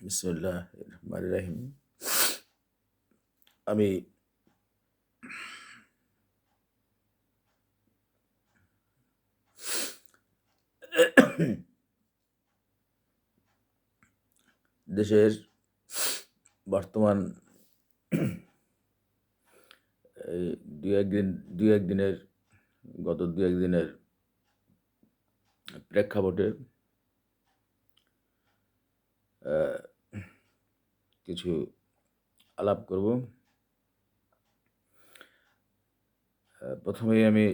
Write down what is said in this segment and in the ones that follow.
বিসমিল্লাহ রহমান রাহিম। আমি দেশের বর্তমান এই দুই একদিনের গত দু একদিনের প্রেক্ষাপটে কিছু আলাপ করব। প্রথমেই আমি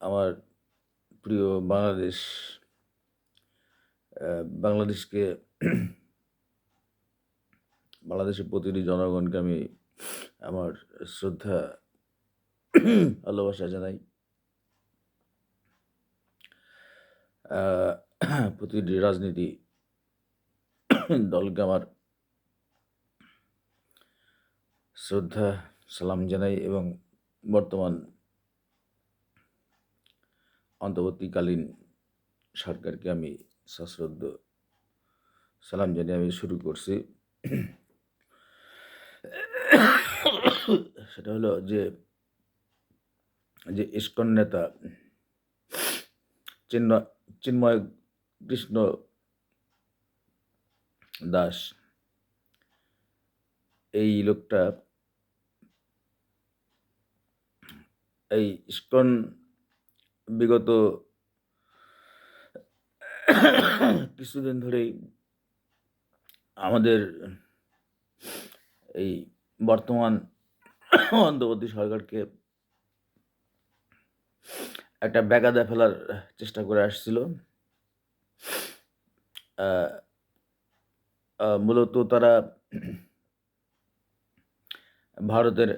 আমার প্রিয় বাংলাদেশকে বাংলাদেশের প্রতিটি জনগণকে আমি আমার শ্রদ্ধা ভালোবাসা জানাই। প্রতিটি রাজনীতি দলকে আমার শ্রদ্ধা সালাম জানাই এবং বর্তমান অন্তর্বর্তীকালীন সরকারকে আমি সশ্রদ্ধ সালাম জানিয়ে আমি শুরু করছি। সেটা হলো যে ইসকন নেতা চিন্ময় কৃষ্ণ দাস, এই লোকটা এই ইসকন বিগত কিছুদিন ধরেই আমাদের এই বর্তমান অন্তর্বর্তী সরকারকে একটা ব্যাঘাতে ফেলার চেষ্টা করে আসছিল। মূলত তারা ভারতের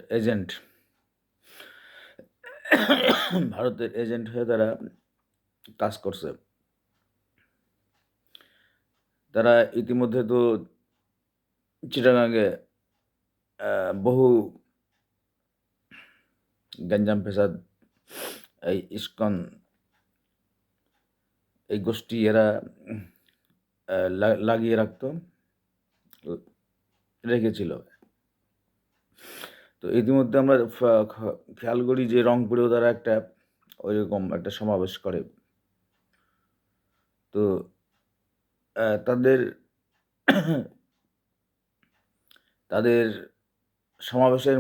এজেন্ট হয়ে তারা কাজ করছে। তারা ইতিমধ্যে তো চিটাগাঙে বহু গ্যাঞ্জাম ফেসাদ এই ইসকন এই গোষ্ঠী এরা লাগিয়ে রেখেছিল। তো ইতিমধ্যে আমরা খেয়াল করি যে রংপুরেও তারা একটা ওইরকম একটা সমাবেশ করে। তো তাদের তাদের সমাবেশের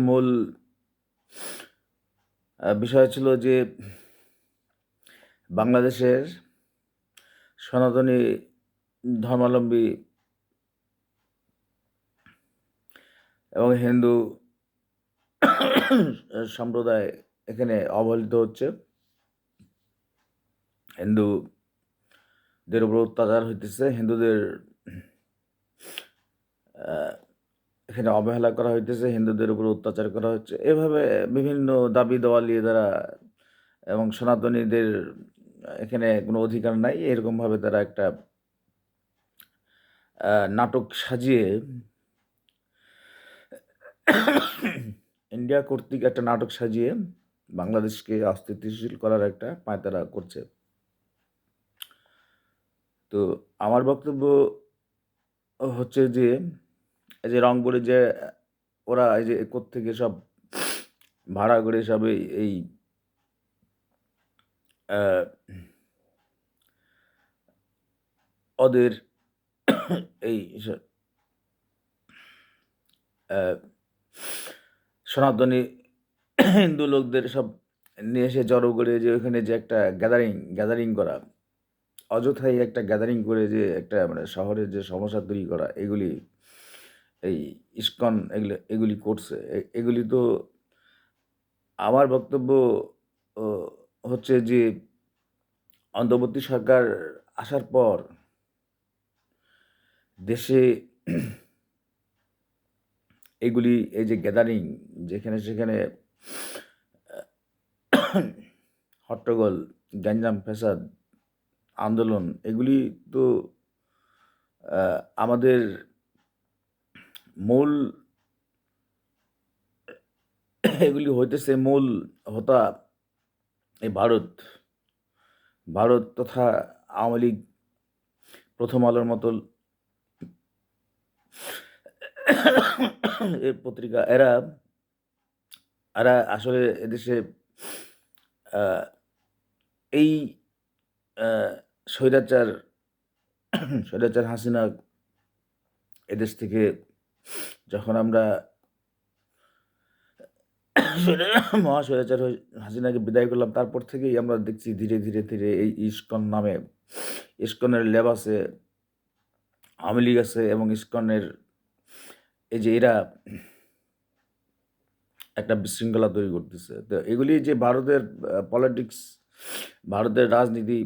মূল বিষয় ছিল যে বাংলাদেশের সনাতনী ধর্মাবলম্বী এবং হিন্দু সম্প্রদায় এখানে অবহেলিত হচ্ছে। হিন্দুদের উপর অত্যাচার হইতেছে, হিন্দুদের এখানে অবহেলা করা হইতেছে, হিন্দুদের উপর অত্যাচার করা হচ্ছে। এভাবে বিভিন্ন দাবি দেওয়া নিয়ে তারা এবং সনাতনীদের এখানে কোনো অধিকার নাই, এরকমভাবে তারা একটা নাটক সাজিয়ে ইন্ডিয়া কর্তৃক একটা নাটক সাজিয়ে বাংলাদেশকে অস্থিতিশীল করার একটা পায়তারা করছে। তো আমার বক্তব্য হচ্ছে যে এই যে রংপুরে যে ওরা এই যে কোত্থেকে সব ভাড়া করে সব এই ওদের এই সনাতনী হিন্দু লোকদের সব নিয়ে এসে জড়ো করে যে ওখানে যে একটা গ্যাদারিং করা, অযথাই একটা গ্যাদারিং করে যে একটা মানে শহরের যে সমস্যা তৈরি করা, এগুলি এই ইসকন এগুলি করছে। এগুলি তো আমার বক্তব্য হচ্ছে যে অন্তর্বর্তী সরকার আসার পর দেশে এগুলি এই যে গ্যাদারিং যেখানে সেখানে হট্টগোল, গ্যাঞ্জাম ফ্যাসাদ, আন্দোলন, এগুলি তো আমাদের মূল এগুলি হইতেছে মূল হোতা এই ভারত তথা আওয়ামী লীগ, প্রথম আলোর মতো এই পত্রিকা, এরা এরা আসলে এদেশে আহ, এই আহ, স্বৈরাচার স্বৈরাচার হাসিনা এদেশ থেকে যখন আমরা মহাস্বৈরাচার হাসিনাকে বিদায় করলাম, তারপর থেকেই আমরা দেখছি ধীরে ধীরে ধীরে এই ইস্কন নামে, ইস্কনের লেবাসে আওয়ামী লীগ আছে, এবং ইস্কনের এই যে এরা একটা বিশৃঙ্খলা তৈরি করতেছে। তো এগুলি যে ভারতের পলিটিক্স, ভারতের রাজনীতি,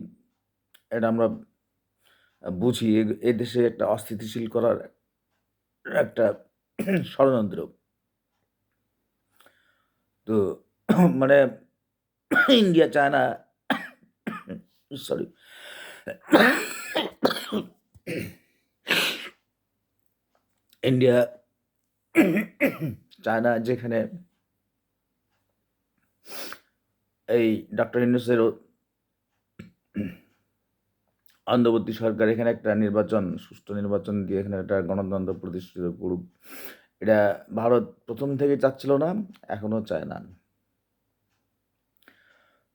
এটা আমরা বুঝি এই দেশে একটা অস্থিতিশীল করার একটা ষড়যন্ত্র। তো মানে India, China, sorry, India, China, যেখানে এই ডক্টর ইউনূসের অন্তর্বর্তী সরকার এখানে একটা সুষ্ঠু নির্বাচন দিয়ে এখানে একটা গণতন্ত্র প্রতিষ্ঠিত করুক, এটা ভারত প্রথম থেকে চাচ্ছিল না, এখনো চায় না।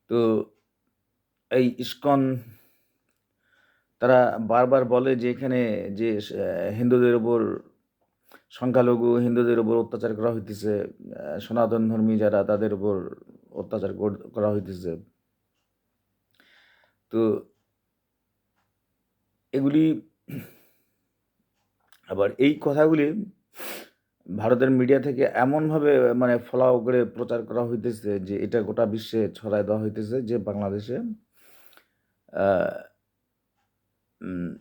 তো এই ইস্কন তারা বারবার বলে যে এখানে যে হিন্দুদের উপর, সংখ্যালঘু হিন্দুদের উপর অত্যাচার করা হইতেছে, সনাতন ধর্মী যারা তাদের উপর অত্যাচার করা হইতেছে। তো এগুলি আবার এই কথাগুলি ভারতের মিডিয়া থেকে এমনভাবে মানে ফলাও করে প্রচার করা হইতেছে যে এটা গোটা বিশ্বে ছড়ায় দেওয়া হইতেছে যে বাংলাদেশে আহ, উম,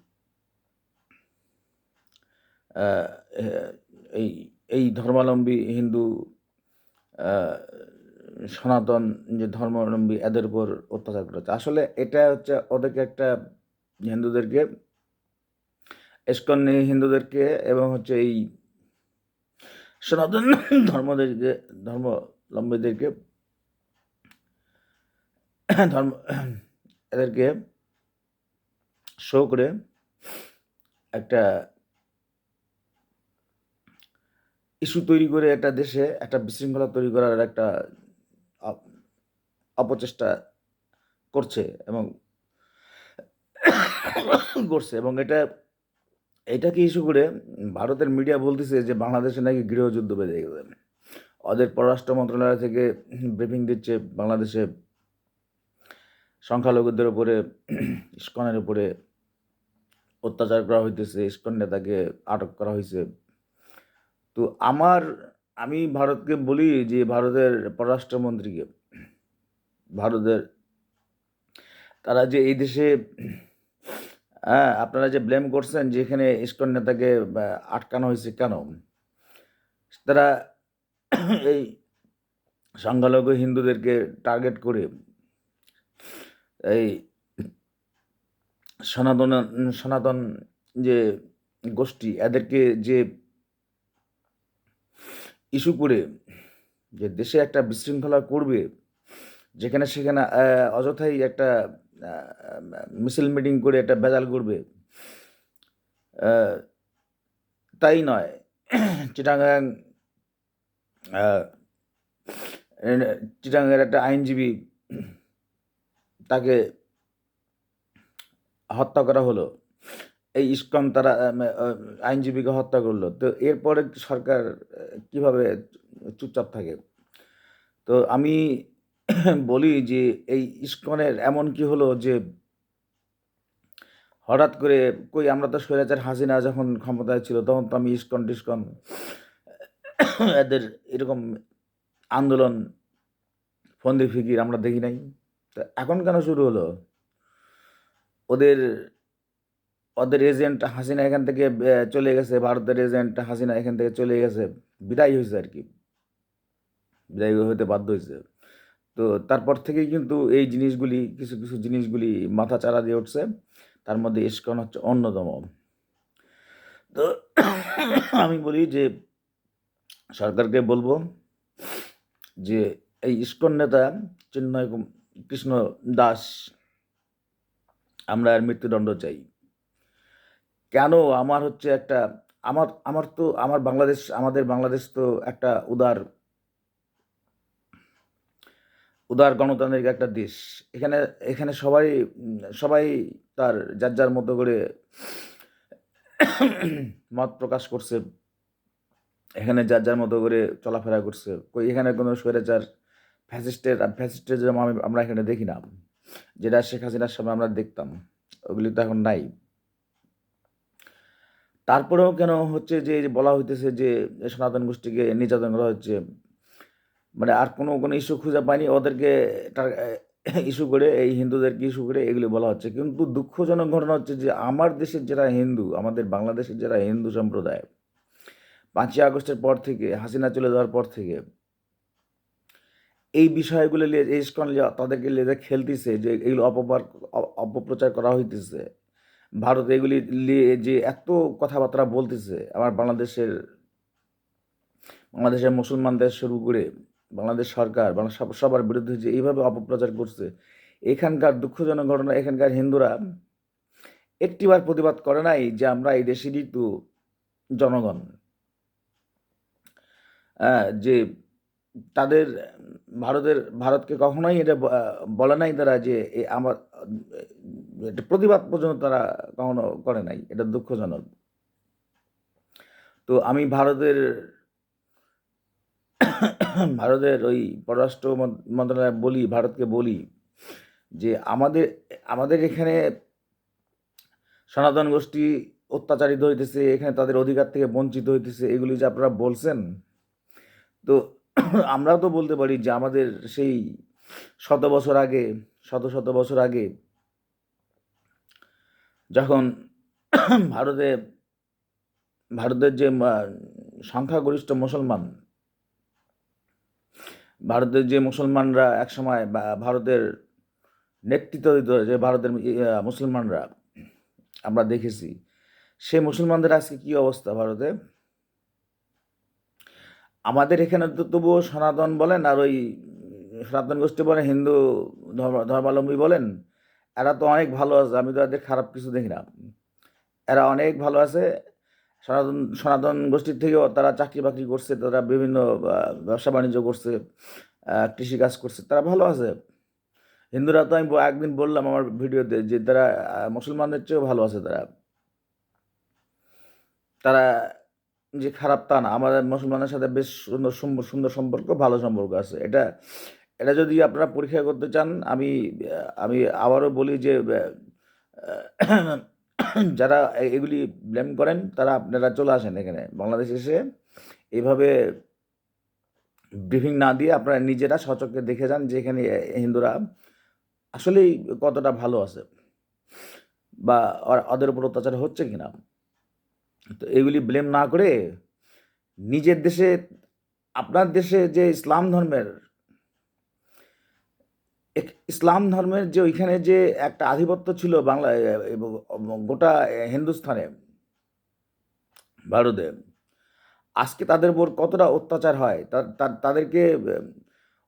আহ, এই এই ধর্মাবলম্বী হিন্দু, আহ, সনাতন যে ধর্মাবলম্বী, এদের উপর অত্যাচার করেছে। আসলে এটা হচ্ছে ওদেরকে একটা হিন্দুদেরকে, ইস্কন হিন্দুদেরকে এবং হচ্ছে এই সনাতন ধর্মাবলম্বীদেরকে ধর্ম এদেরকে শো করে একটা ইস্যু তৈরি করে একটা দেশে একটা বিশৃঙ্খলা তৈরি করার একটা অপচেষ্টা করছে এবং এবং এটাকে ইস্যু করে ভারতের মিডিয়া বলতেছে যে বাংলাদেশে নাকি গৃহযুদ্ধ বেঁধে গেছে। ওদের পররাষ্ট্র মন্ত্রণালয় থেকে ব্রিফিং দিচ্ছে বাংলাদেশে সংখ্যালঘুদের উপরে, ইস্কনের উপরে অত্যাচার করা হইতেছে, ইস্কন নেতাকে আটক করা হয়েছে। তো আমি ভারতকে বলি যে ভারতের পররাষ্ট্রমন্ত্রীকে, ভারতের তারা যে এই দেশে আপনারা যে ব্লেম করছেন যে এখানে ইস্কন নেতাকে আটকানো হয়েছে কেন, তারা এই সংখ্যালঘু হিন্দুদেরকে টার্গেট করে এই সনাতন সনাতন যে গোষ্ঠী, এদেরকে যে ইস্যু করে যে দেশে একটা বিশৃঙ্খলা করবে, যেখানে সেখানে অযথাই একটা মিছিল মিটিং করে একটা ভেজাল করবে, তাই নয়, চিটাগাং চিটাগাংয়ের একটা আইনজীবী, তাকে হত্যা করা হলো, এই ইস্কন তারা আইনজীবীকে হত্যা করলো। তো এরপরে সরকার কিভাবে চুপচাপ থাকে? তো আমি বলি যে এই ইস্কনের এমন কি হলো যে হঠাৎ করে, আমরা তো স্বৈরাচার হাসিনা যখন ক্ষমতায় ছিল তখন তো আমি ইস্কন টিস্কন এদের এরকম আন্দোলন, ফন্দি ফিকির আমরা দেখি নাই। তো এখন কেন শুরু হলো? ওদের ওদের এজেন্ট হাসিনা এখান থেকে চলে গেছে, ভারতের এজেন্ট হাসিনা এখান থেকে চলে গেছে, বিদায় হয়েছে আর কি, বিদায় হতে বাধ্য হয়েছে। তো তারপর থেকেই কিন্তু এই জিনিসগুলি, কিছু কিছু জিনিসগুলি মাথা চাড়া দিয়ে উঠছে, তার মধ্যে ইস্কন হচ্ছে অন্যতম। তো আমি বলি যে সরকারকে বলবো যে এই ইস্কন নেতা চিন্ময় কৃষ্ণ দাস, আমরা আর মৃত্যুদণ্ড চাই। কেন? আমার হচ্ছে একটা, আমার আমার তো আমার বাংলাদেশ, আমাদের বাংলাদেশ তো একটা উদার উদার গণতান্ত্রিক একটা দেশ। এখানে এখানে সবাই সবাই তার যার যার মতো করে মত প্রকাশ করছে, এখানে যার যার মতো করে চলাফেরা করছে। এখানে কোনো স্বৈরাচার ফ্যাসিস্টের যেমন আমরা এখানে দেখি না, যেটা শেখ হাসিনার সময় আমরা দেখতাম, ওগুলি তো এখন নাই। তারপরেও কেন হচ্ছে যে বলা হইতেছে যে সনাতন গোষ্ঠীকে নির্যাতন করা হচ্ছে, মানে আর কোনো ইস্যু খুঁজে পাইনি ওদেরকে ইস্যু করে, এই হিন্দুদেরকে ইস্যু করে এগুলি বলা হচ্ছে। কিন্তু দুঃখজনক ঘটনা হচ্ছে যে আমার দেশের যারা হিন্দু, আমাদের বাংলাদেশের যারা হিন্দু সম্প্রদায়, 5ই আগস্টের পর থেকে, হাসিনা চলে যাওয়ার পর থেকে এই বিষয়গুলো নিয়ে, এই ইস্কন তাদেরকে নিয়ে খেলতেছে, যে এগুলো অপপ্রচার করা হইতেছে। ভারত এগুলি নিয়ে যে এত কথাবার্তা বলতেছে, আমার বাংলাদেশের মুসলমানদের শুরু করে বাংলাদেশ সরকার, সবার বিরুদ্ধে যে এইভাবে অপপ্রচার করছে, এখানকার দুঃখজনক ঘটনা, এখানকার হিন্দুরা একটিবার প্রতিবাদ করে নাই যে আমরা এই দেশেরই তো জনগণ, যে তাদের ভারতকে কখনোই এটা বলে নাই তারা যে আমার এটা প্রতিবাদ পর্যন্ত তারা কখনো করে নাই। এটা দুঃখজনক। তো আমি ভারতের ওই পররাষ্ট্র মন্ত্রণালয় বলি, ভারতকে বলি যে আমাদের আমাদের এখানে সনাতন গোষ্ঠী অত্যাচারিত হইতেছে, এখানে তাদের অধিকার থেকে বঞ্চিত হইতেছে, এগুলি যে আপনারা বলছেন, তো আমরাও তো বলতে পারি যে আমাদের সেই শত শত বছর আগে যখন ভারতে ভারতের যে সংখ্যাগরিষ্ঠ মুসলমান, ভারতের যে মুসলমানরা একসময় ভারতের নেতৃত্ব দিত, যে ভারতের মুসলমানরা আমরা দেখেছি, সে মুসলমানদের আজকে কি অবস্থা ভারতে। আমাদের এখানে তো তবুও সনাতন বলেন আর ওই সনাতন গোষ্ঠী বলেন, হিন্দু ধর্মাবলম্বী বলেন, এরা তো অনেক ভালো আছে, আমি তো এদের খারাপ কিছু দেখি না। এরা অনেক ভালো আছে। সনাতন গোষ্ঠীর থেকেও তারা চাকরি বাকরি করছে, তারা বিভিন্ন ব্যবসা বাণিজ্য করছে, কৃষিকাজ করছে, তারা ভালো আছে। হিন্দুরা তো আমি একদিন বললাম আমার ভিডিওতে যে তারা মুসলমানদের চেয়েও ভালো আছে। তারা তারা যে খারাপ তা না, আমাদের মুসলমানের সাথে বেশ সুন্দর সম্পর্ক, ভালো সম্পর্ক আছে। এটা এটা যদি আপনারা পরীক্ষা করতে চান, আমি আমি আবারও বলি যে যারা এগুলি ব্লেম করেন, তারা আপনারা চলে আসেন এখানে বাংলাদেশে এসে, এইভাবে ব্রিফিং না দিয়ে আপনারা নিজেরা স্বচক্ষে দেখে যান যে এখানে হিন্দুরা আসলেই কতটা ভালো আছে, বা ওদের উপর অত্যাচার হচ্ছে কিনা। তো এগুলি ব্লেম না করে নিজের দেশে, আপনার দেশে যে ইসলাম ধর্মের যে ওইখানে যে একটা আধিপত্য ছিল বাংলা গোটা হিন্দুস্থানে, ভারতে, আজকে তাদের উপর কতটা অত্যাচার হয়, তাদেরকে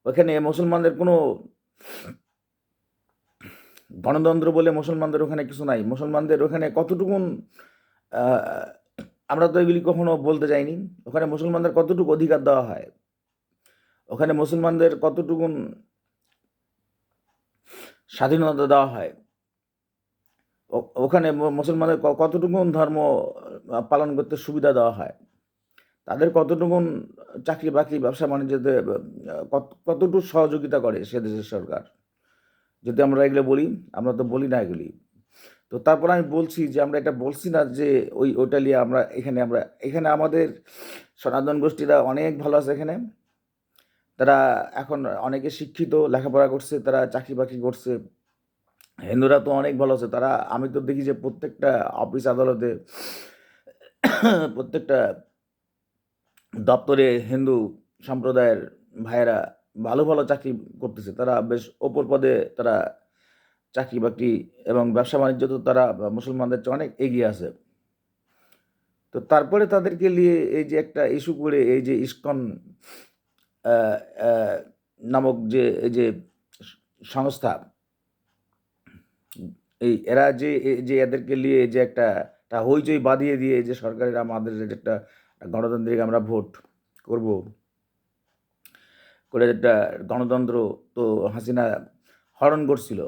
ওখানে মুসলমানদের কোনো গণতন্ত্র বলে মুসলমানদের ওখানে কিছু নাই। মুসলমানদের ওখানে কতটুকুন, আমরা তো এগুলি কখনো বলতে যাইনি, ওখানে মুসলমানদের কতটুকু অধিকার দেওয়া হয়, ওখানে মুসলমানদের কতটুকুন স্বাধীনতা দেওয়া হয়, ওখানে মুসলমানদের কতটুকুন ধর্ম পালন করতে সুবিধা দেওয়া হয়, তাদের কতটুকুন চাকরি বাকরি ব্যবসা বাণিজ্যতে কতটুকু সহযোগিতা করে সে দেশের সরকার। যদি আমরা এগুলো বলি, আমরা তো বলি না এগুলি। তো তারপর আমি বলছি যে আমরা এটা বলছি না যে ওইটা নিয়ে আমরা এখানে আমাদের সনাতন গোষ্ঠীরা অনেক ভালো আছে এখানে। তারা এখন অনেকে শিক্ষিত, লেখাপড়া করছে, তারা চাকরি বাকরি করছে। হিন্দুরা তো অনেক ভালো আছে। তারা, আমি তো দেখি যে প্রত্যেকটা অফিস আদালতে, প্রত্যেকটা দপ্তরে হিন্দু সম্প্রদায়ের ভাইয়েরা ভালো ভালো চাকরি করতেছে। তারা বেশ ওপর পদে তারা চাকরি বাকরি এবং ব্যবসা বাণিজ্য, তো তারা মুসলমানদের চেয়ে অনেক এগিয়ে আছে। তো তারপরে তাদেরকে নিয়ে এই যে একটা ইস্যু করে, এই যে ইস্কন আহ, আহ, নামক যে এই যে সংস্থা, এরা যে এদেরকে নিয়ে যে একটা হইচই বাঁধিয়ে দিয়ে যে সরকারের আমাদের যে একটা গণতান্ত্রিক আমরা ভোট করব করে একটা গণতন্ত্র, তো হাসিনা হরণ করছিল।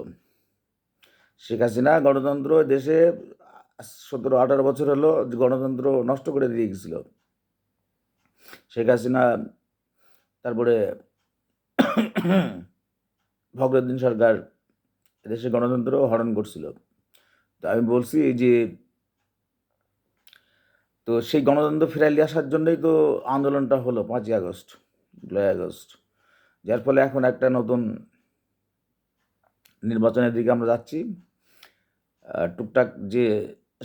শেখ হাসিনা গণতন্ত্র দেশে 17-18 বছর হলো যে গণতন্ত্র নষ্ট করে দিয়ে গেছিল শেখ হাসিনা। তারপরে ফখরুদ্দিন সরকার দেশে গণতন্ত্র হরণ করছিল। তো আমি বলছি যে তো সেই গণতন্ত্র ফিরাইলে আসার জন্যই তো আন্দোলনটা হলো 5ই আগস্ট, জুলাই আগস্ট, যার ফলে এখন একটা নতুন নির্বাচনের দিকে আমরা যাচ্ছি। টুকটাক যে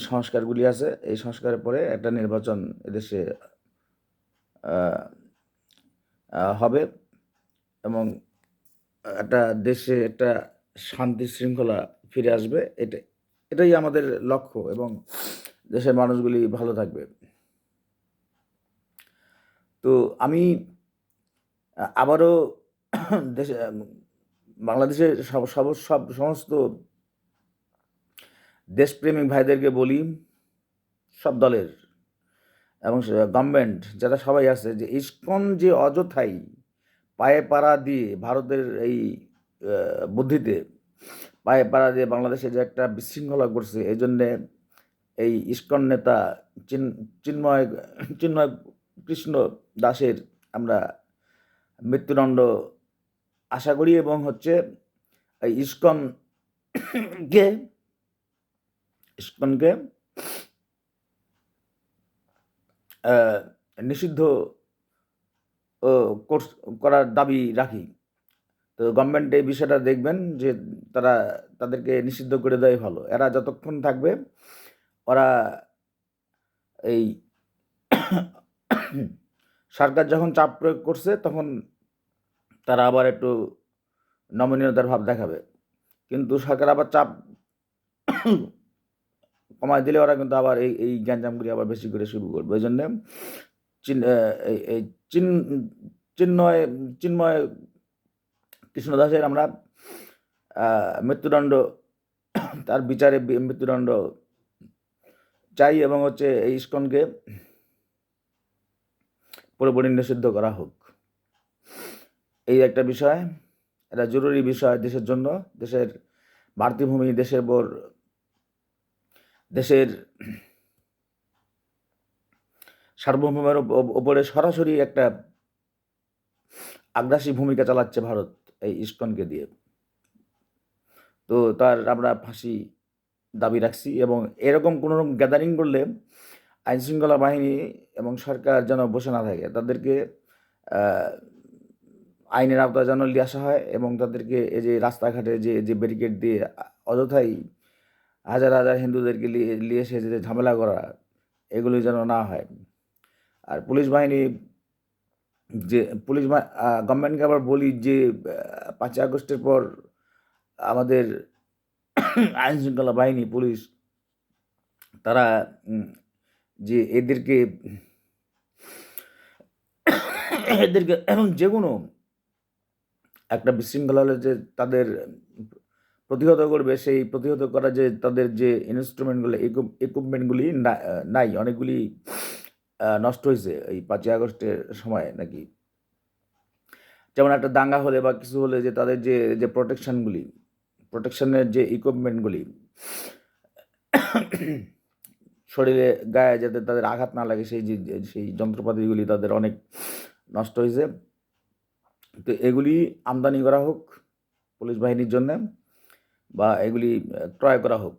সংস্কারগুলি আছে এই সংস্কারের পরে একটা নির্বাচন এদেশে হবে এবং একটা দেশে একটা শান্তি শৃঙ্খলা ফিরে আসবে। এটাই আমাদের লক্ষ্য এবং দেশের মানুষগুলি ভালো থাকবে। তো আমি আবারও দেশে বাংলাদেশের সমস্ত দেশপ্রেমিক ভাইদেরকে বলি, সব দলের এবং গভর্নমেন্ট যারা সবাই আছে, যে ইসকন যে অযথাই পায়ে পাড়া দিয়ে ভারতের এই বুদ্ধিতে পায়ে পাড়া দিয়ে বাংলাদেশে যে একটা বিশৃঙ্খলা করছে, এই জন্যে এই ইসকন নেতা চিন্ময় চিন্ময় কৃষ্ণ দাসের আমরা মৃত্যুদণ্ড আশা করি এবং হচ্ছে এই ইসকনকে নিষিদ্ধ করার দাবি রাখি। তো গভর্নমেন্ট এই বিষয়টা দেখবেন যে তাদেরকে নিষিদ্ধ করে দেয় ভালো। এরা যতক্ষণ থাকবে ওরা এই সরকার যখন চাপ প্রয়োগ করছে তখন তারা আবার একটু নমনীয়তার ভাব দেখাবে, কিন্তু সরকার আবার চাপ কমায় দিলে ওরা কিন্তু আবার এই গ্যাঞ্জামগুলি আবার বেশি করে শুরু করবে। ওই জন্যে এই চিন্ময় চিন্ময় কৃষ্ণ দাসের আমরা মৃত্যুদণ্ড, তার বিচারে মৃত্যুদণ্ড চাই এবং হচ্ছে এই ইসকনকে পুরোপুরি নিষিদ্ধ করা হোক। এই একটা বিষয়, এটা জরুরি বিষয় দেশের জন্য। দেশের মাতৃভূমি, দেশের সার্বভৌমের ওপরে সরাসরি একটা আগ্রাসী ভূমিকা চালাচ্ছে ভারত এই ইসকনকে দিয়ে। তো তার আমরা ফাঁসি দাবি রাখছি এবং এরকম কোনো রকম গ্যাদারিং করলে আইনশৃঙ্খলা বাহিনী এবং সরকার যেন বসে না থাকে, তাদেরকে আইনের আওতায় যেন নিয়ে আসা হয় এবং তাদেরকে এই যে রাস্তাঘাটে যে ব্যারিকেড দিয়ে অযথাই হাজার হাজার হিন্দুদেরকে নিয়ে এসে যে ঝামেলা করা, এগুলি যেন না হয়। আর পুলিশ বাহিনী গভর্নমেন্টকে আবার বলি যে 5ই আগস্টের পর আমাদের আইনশৃঙ্খলা বাহিনী, পুলিশ, তারা যে এদেরকে এবং যে কোনো একটা বিশৃঙ্খলা হলে যে তাদের প্রতিহত করবে, সেই প্রতিহত করা যে তাদের যে ইকুইপমেন্টগুলি নাই, অনেকগুলি নষ্ট হয়েছে এই 5ই আগস্টের সময় নাকি। যেমন একটা দাঙ্গা হলে বা কিছু হলে যে তাদের যে প্রোটেকশনের যে ইকুইপমেন্টগুলি শরীরে গায়ে যাতে তাদের আঘাত না লাগে, সেই যন্ত্রপাতিগুলি তাদের অনেক নষ্ট হয়েছে। তো এগুলি আমদানি করা হোক পুলিশ বাহিনীর জন্য, বা এগুলি ক্রয় করা হোক,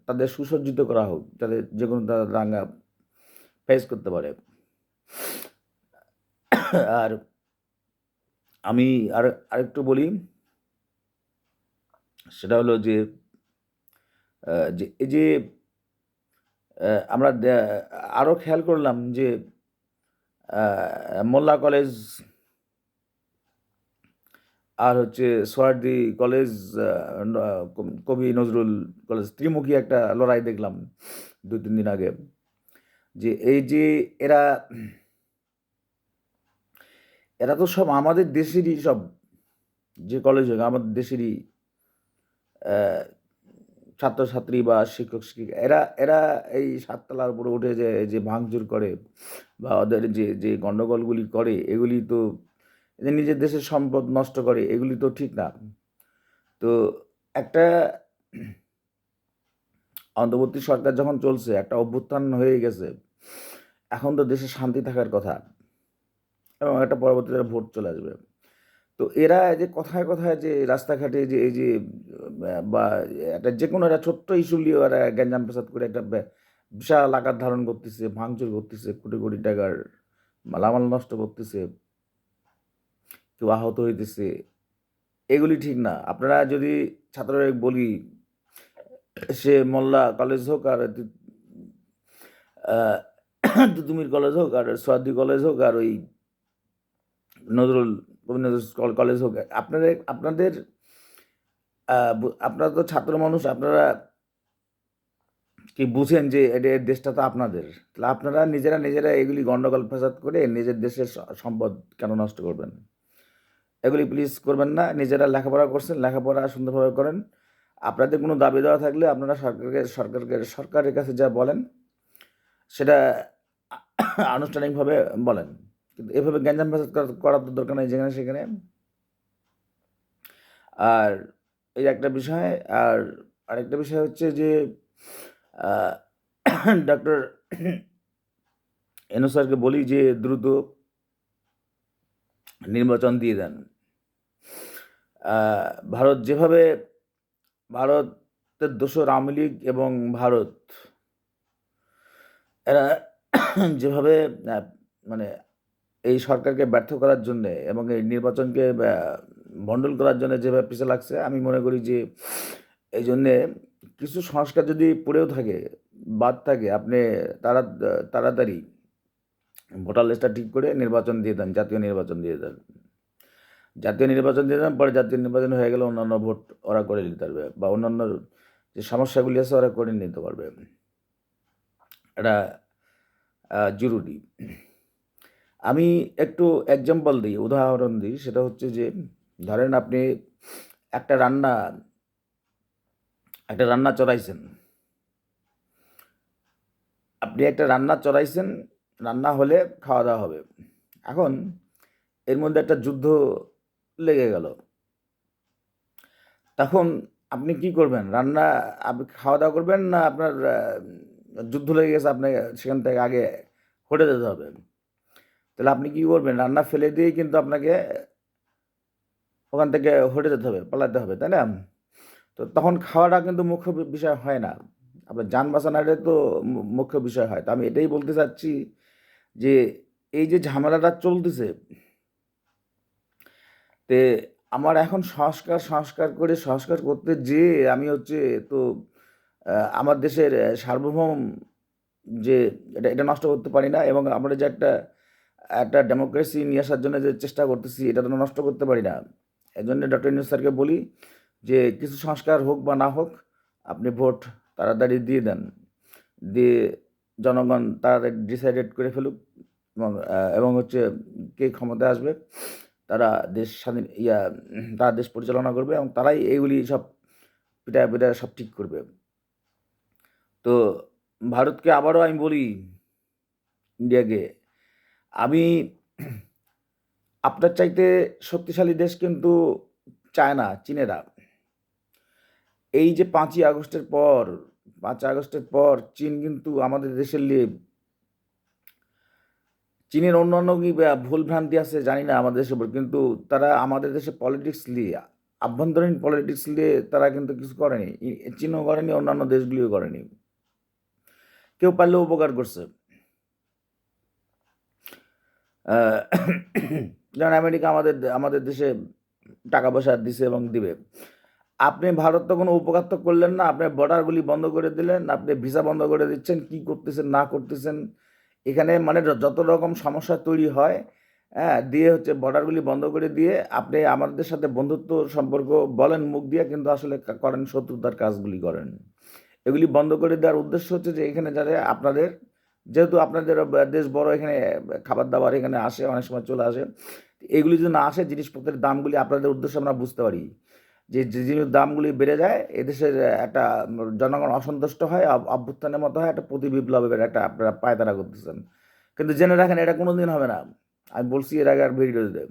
তাদের সুসজ্জিত করা হোক, যাতে যে কোনো তারা দাঙ্গা ফেস করতে পারে। আর আমি আরেকটু বলি, সেটা হলো যে এই যে আমরা আরও খেয়াল করলাম যে মোল্লা কলেজ আর হচ্ছে সোহার্দি কলেজ, কবি নজরুল কলেজ, ত্রিমুখী একটা লড়াই দেখলাম 2-3 দিন আগে। যে এই যে এরা এরা তো সব আমাদের দেশেরই সব, যে কলেজ হোক আমাদের দেশেরই ছাত্রছাত্রী বা শিক্ষক শিক্ষিকা, এরা এরা এই সাততলার উপরে উঠে যে যে ভাঙচুর করে বা ওদের যে যে গণ্ডগোলগুলি করে, এগুলি তো যে নিজের দেশের সম্পদ নষ্ট করে, এগুলি তো ঠিক না। তো একটা অন্তর্বর্তী সরকার যখন চলছে, একটা অভ্যুত্থান হয়ে গেছে, এখন তো দেশে শান্তি থাকার কথা এবং একটা পরবর্তীতে ভোট চলে আসবে। তো এরা যে কথায় কথায় যে রাস্তাঘাটে যে এই যে বা একটা যে কোনো একটা ছোট্ট ইস্যু নিয়ে ওরা গ্যাঞ্জাম ফ্যাসাদ করে একটা বিশাল আকার ধারণ করতেছে, ভাঙচুর করতেছে, কোটি কোটি টাকার মালামাল নষ্ট করতেছে, কেউ আহত হইতেছে, এগুলি ঠিক না। আপনারা যদি ছাত্ররা বলি, সে মোল্লা কলেজ হোক আর তুতুমির কলেজ হোক আর সোয়াদি কলেজ হোক আর ওই নজরুল কলেজ হোক, আপনাদের আপনারা তো ছাত্র মানুষ, আপনারা কি বুঝেন যে এটা দেশটা তো আপনাদের, তাহলে আপনারা নিজেরা নিজেরা এগুলি গন্ডগোল ফ্যাসাদ করে নিজের দেশের সম্পদ কেন নষ্ট করবেন? এগুলি প্লিজ করবেন না। নিজেরা লেখাপড়া করছেন, লেখাপড়া সুন্দরভাবে করেন। আপনাদের কোনো দাবি দেওয়া থাকলে আপনারা সরকারের কাছে যা বলেন সেটা আনুষ্ঠানিকভাবে বলেন, কিন্তু এভাবে গ্যাঞ্জাম ফ্যাসাদ করার তো দরকার নেই যেখানে সেখানে। আর এই একটা বিষয়, আর আরেকটা বিষয় হচ্ছে যে ডক্টর ইউনূস স্যারকে বলি যে দ্রুত নির্বাচন দিয়ে দেন। ভারত যেভাবে, ভারতের দোসর আওয়ামী লীগ এবং ভারত, এরা যেভাবে মানে এই সরকারকে ব্যর্থ করার জন্যে এবং এই নির্বাচনকে ভণ্ডুল করার জন্য যেভাবে পিছিয়ে লাগছে, আমি মনে করি যে এই জন্যে কিছু সংস্কার যদি পড়েও থাকে, বাদ থাকে, আপনি তাড়াতাড়ি ভোটার লিস্টটা ঠিক করে নির্বাচন দিয়ে দেন, জাতীয় নির্বাচন দিয়ে দেন। জাতীয় নির্বাচন দিয়ে দেন, পরে জাতীয় নির্বাচন হয়ে গেলে অন্যান্য ভোট ওরা করে নিতে পারবে বা অন্যান্য যে সমস্যাগুলি আছে ওরা করে নিতে পারবে। এটা জরুরি। আমি একটু এক্সাম্পল দিই, উদাহরণ দিই। সেটা হচ্ছে যে ধরেন আপনি একটা রান্না চড়াইছেন, রান্না হলে খাওয়া দাওয়া হবে। এখন এর মধ্যে একটা যুদ্ধ লেগে গেল, তখন আপনি কি করবেন? আপনি খাওয়া দাওয়া করবেন, না আপনার যুদ্ধ লেগে গেছে, আপনাকে সেখান থেকে আগে হটে যেতে হবে? তাহলে আপনি কি করবেন? রান্না ফেলে দিয়েই কিন্তু আপনাকে ওখান থেকে হটে যেতে হবে, পালাতে হবে, তাই না? তো তখন খাওয়াটা কিন্তু মুখ্য বিষয় হয় না, আপনার যান বাঁচানোটা তো মুখ্য বিষয় হয়। তো আমি এটাই বলতে চাচ্ছি যে এই যে ঝামেলাটা চলতেছে, তে আমার এখন সংস্কার করতে যেয়ে আমি হচ্ছে তো আমার দেশের সার্বভৌম যে এটা নষ্ট করতে পারি না, এবং আমরা যে একটা ডেমোক্রেসি নিয়ে আসার জন্য যে চেষ্টা করতেছি, এটা তো নষ্ট করতে পারি না। এই জন্য ডক্টর ইউনূস স্যারকে বলি যে কিছু সংস্কার হোক বা না হোক, আপনি ভোট তাড়াতাড়ি দিয়ে দেন, দিয়ে জনগণ তাড়াতাড়ি ডিসাইডেড করে ফেলুক, এবং হচ্ছে কে ক্ষমতায় আসবে, তারা দেশ স্বাধীন তারা দেশ পরিচালনা করবে এবং তারাই এইগুলি সব পিটায় সব ঠিক করবে। তো ভারতকে আবারও আমি বলি, ইন্ডিয়াকে, আমি আপনার চাইতে শক্তিশালী দেশ কিন্তু চায় না চীনেরা। এই যে 5ই আগস্টের পর চীন কিন্তু আমাদের দেশের নিয়ে, চীনের অন্যান্য কি ভুল ভ্রান্তি আছে জানি না আমাদের দেশের উপর, কিন্তু তারা আমাদের দেশে পলিটিক্স নিয়ে, আভ্যন্তরীণ পলিটিক্স নিয়ে তারা কিন্তু কিছু করেনি। চীনও করেনি, অন্যান্য দেশগুলিও করেনি। কেউ পারলেও উপকার করছে। যেমন আমেরিকা আমাদের দেশে টাকা পয়সা দিছে এবং দিবে। আপনি ভারত তো কোনো উপকার তো করলেন না, আপনি বর্ডারগুলি বন্ধ করে দিলেন, আপনি ভিসা বন্ধ করে দিচ্ছেন, কি করতেছেন না করতেছেন এখানে, মানে যত রকম সমস্যা তৈরি হয়, হ্যাঁ, দিয়ে হচ্ছে বর্ডারগুলি বন্ধ করে দিয়ে আপনি আমাদের সাথে বন্ধুত্ব সম্পর্ক বলেন মুখ দিয়ে, কিন্তু আসলে করেন শত্রুতার কাজগুলি করেন। এগুলি বন্ধ করে দেওয়ার উদ্দেশ্য হচ্ছে যে এখানে যারা যেহেতু আপনাদের দেশ বড়, এখানে খাবার দাবার এখানে আসে, অনেক সময় চলে আসে, এগুলি যদি না আসে, জিনিসপত্রের দামগুলি আপনাদের উদ্দেশ্যে আমরা বুঝতে পারি যে যে জিনিস দামগুলি বেড়ে যায়, এদেশের একটা জনগণ অসন্তুষ্ট হয়, অভ্যুত্থানের মতো হয়, একটা প্রতি বিপ্লবের একটা আপনারা পায়তারা করতেছেন। কিন্তু জেনে রাখেন এটা কোনোদিন হবে না। আমি বলছি এর আগে আর ভিডিওতে,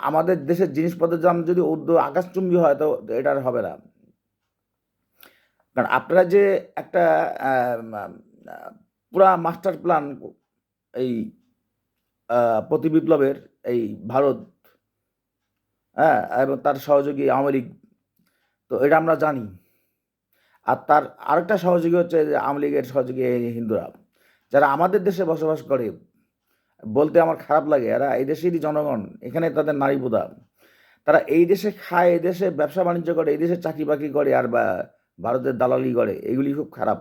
আমাদের দেশের জিনিসপত্রের দাম যদি আকাশচুম্বী হয় তো এটা আর হবে না। কারণ আপনারা যে একটা পুরা মাস্টার প্ল্যান এই প্রতি বিপ্লবের, এই ভারত, হ্যাঁ, এবং তার সহযোগী আওয়ামী লীগ, তো এটা আমরা জানি। আর তার আরেকটা সহযোগী হচ্ছে যে আওয়ামী লীগের সহযোগী এই হিন্দুরা, যারা আমাদের দেশে বসবাস করে। বলতে আমার খারাপ লাগে, এরা এই দেশেরই জনগণ, এখানে তাদের নারী প্রধা, তারা এই দেশে খায়, এই দেশে ব্যবসা বাণিজ্য করে, এই দেশে চাকরি বাকরি করে, আর ভারতের দালালি করে, এগুলি খুব খারাপ।